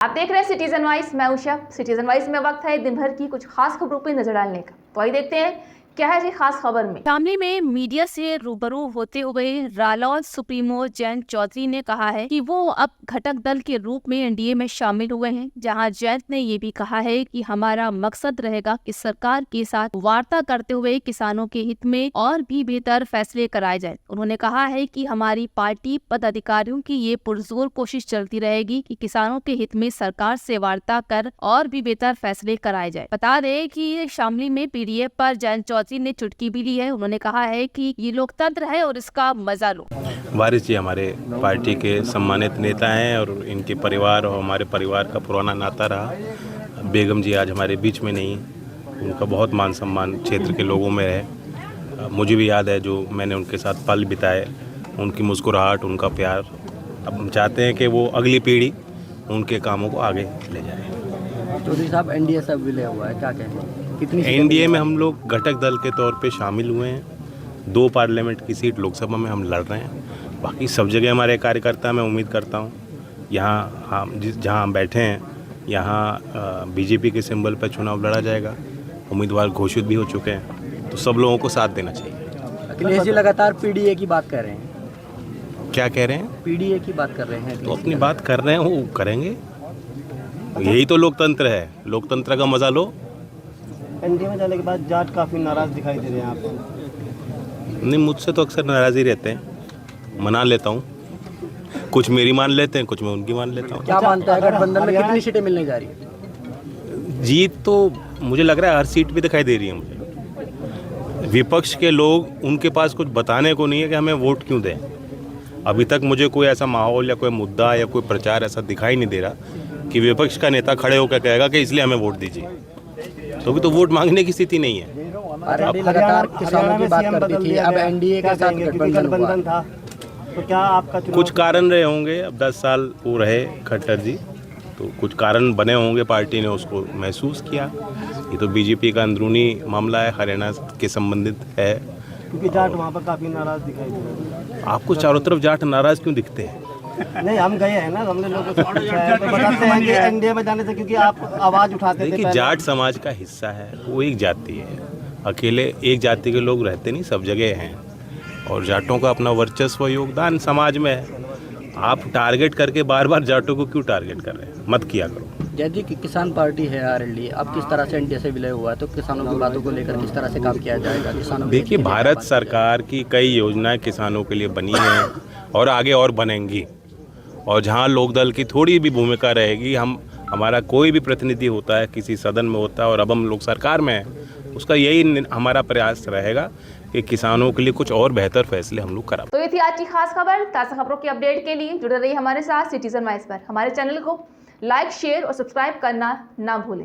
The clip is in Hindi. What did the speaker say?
आप देख रहे हैं सिटीजन वाइज, मैं उषा। सिटीजन वाइज में वक्त है दिन भर की कुछ खास खबरों पर नजर डालने का। तो आइए देखते हैं क्या है जी खास खबर में। शामली में मीडिया से रूबरू होते हुए रालोद सुप्रीमो जयंत चौधरी ने कहा है कि वो अब घटक दल के रूप में एनडीए में शामिल हुए हैं, जहां जयंत ने ये भी कहा है कि हमारा मकसद रहेगा कि सरकार के साथ वार्ता करते हुए किसानों के हित में और भी बेहतर फैसले कराए जाए। उन्होंने कहा है कि हमारी पार्टी पदाधिकारियों की ये पुरजोर कोशिश चलती रहेगी कि किसानों के हित में सरकार से वार्ता कर और भी बेहतर फैसले कराए जाए। बता दें कि शामली में पीडीएफ पर जयंत चौधरी ने चुटकी भी ली है। उन्होंने कहा है कि ये लोकतंत्र है और इसका मजा लो। वारिस जी हमारे पार्टी के सम्मानित नेता हैं और इनके परिवार और हमारे परिवार का पुराना नाता रहा। बेगम जी आज हमारे बीच में नहीं, उनका बहुत मान सम्मान क्षेत्र के लोगों में है। मुझे भी याद है जो मैंने उनके साथ पल बिताए, उनकी मुस्कुराहट, उनका प्यार। अब हम चाहते हैं कि वो अगली पीढ़ी उनके कामों को आगे ले जाए। चौधरी साहब एनडीए सब विलय हुआ है, क्या कहें? कितनी एनडीए में हम लोग घटक दल के तौर पे शामिल हुए हैं। 2 पार्लियामेंट की सीट लोकसभा में हम लड़ रहे हैं। बाकी सब जगह हमारे कार्यकर्ता, मैं उम्मीद करता हूँ यहाँ हम जहाँ हम बैठे हैं यहाँ बीजेपी के सिंबल पर चुनाव लड़ा जाएगा। उम्मीदवार घोषित भी हो चुके हैं, तो सब लोगों को साथ देना चाहिए। अखिलेश जी लगातार पीडीए की बात कर रहे हैं। क्या कह रहे हैं? पीडीए की बात कर रहे हैं। तो अपनी बात कर रहे हैं, वो करेंगे। यही तो लोकतंत्र है, लोकतंत्र का मजा लो। एनडीए में जाने के बाद जाट काफ़ी नाराज़ दिखाई दे रहे हैं आपको। नहीं, मुझसे तो अक्सर नाराज़ी रहते हैं, मना लेता हूँ। कुछ मेरी मान लेते हैं, कुछ मैं उनकी मान लेता हूँ। क्या मानता है गठबंधन में कितनी सीटें मिलने जा रही है? जीत तो मुझे लग रहा है हर सीट पे दिखाई दे रही है मुझे। विपक्ष के लोग, उनके पास कुछ बताने को नहीं है कि हमें वोट क्यों दें। अभी तक मुझे कोई ऐसा माहौल या कोई मुद्दा या कोई प्रचार ऐसा दिखाई नहीं दे रहा कि विपक्ष का नेता खड़े होकर कहेगा कि इसलिए हमें वोट दीजिए। तो अभी तो वोट मांगने की स्थिति नहीं है। आरएलडी लगातार किसानों की बात करती थी, अब एनडीए के साथ गठबंधन था, तो क्या आपका कुछ कारण रहे होंगे। अब 10 साल वो रहे खट्टर जी, तो कुछ कारण बने होंगे, पार्टी ने उसको महसूस किया। ये तो बीजेपी का अंदरूनी मामला है, हरियाणा के संबंधित है। क्योंकि जाट वहाँ पर काफ़ी नाराज़ दिखाई दे रहे हैं। आपको चारों तरफ जाट नाराज़ क्यों दिखते हैं? नहीं, हम गए हैं ना, हमने लोगों को पूछा है, तो बताते हैं कि एनडीए में जाने से, क्योंकि आप आवाज़ उठाते थे। देखिए, जाट समाज का हिस्सा है, वो एक जाति है। अकेले एक जाति के लोग रहते नहीं, सब जगह हैं। और जाटों का अपना वर्चस्व, योगदान समाज में है। आप टारगेट करके बार बार जाटों को क्यों टारगेट कर रहे हैं? मत किया करो। जैसे कि किसान पार्टी है आरएलडी, अब किस तरह से एनडीए से विलय हुआ है, तो किसानों की बातों को लेकर किस तरह से काम किया जाएगा? किसानों देखिए, भारत सरकार की कई योजनाएं किसानों के लिए बनी हैं और आगे और बनेंगी। और जहां लोकदल की थोड़ी भी भूमिका रहेगी, हमारा कोई भी प्रतिनिधि होता है, किसी सदन में होता है, और अब हम लोग सरकार में हैं, उसका यही हमारा प्रयास रहेगा कि किसानों के लिए कुछ और बेहतर फैसले हम लोग करा। तो ये थी आज की खास खबर। ताज़ा खबरों की अपडेट के लिए जुड़े रहिए हमारे साथ सिटीजन वाइज पर। हमारे चैनल को लाइक, शेयर और सब्सक्राइब करना ना भूलें।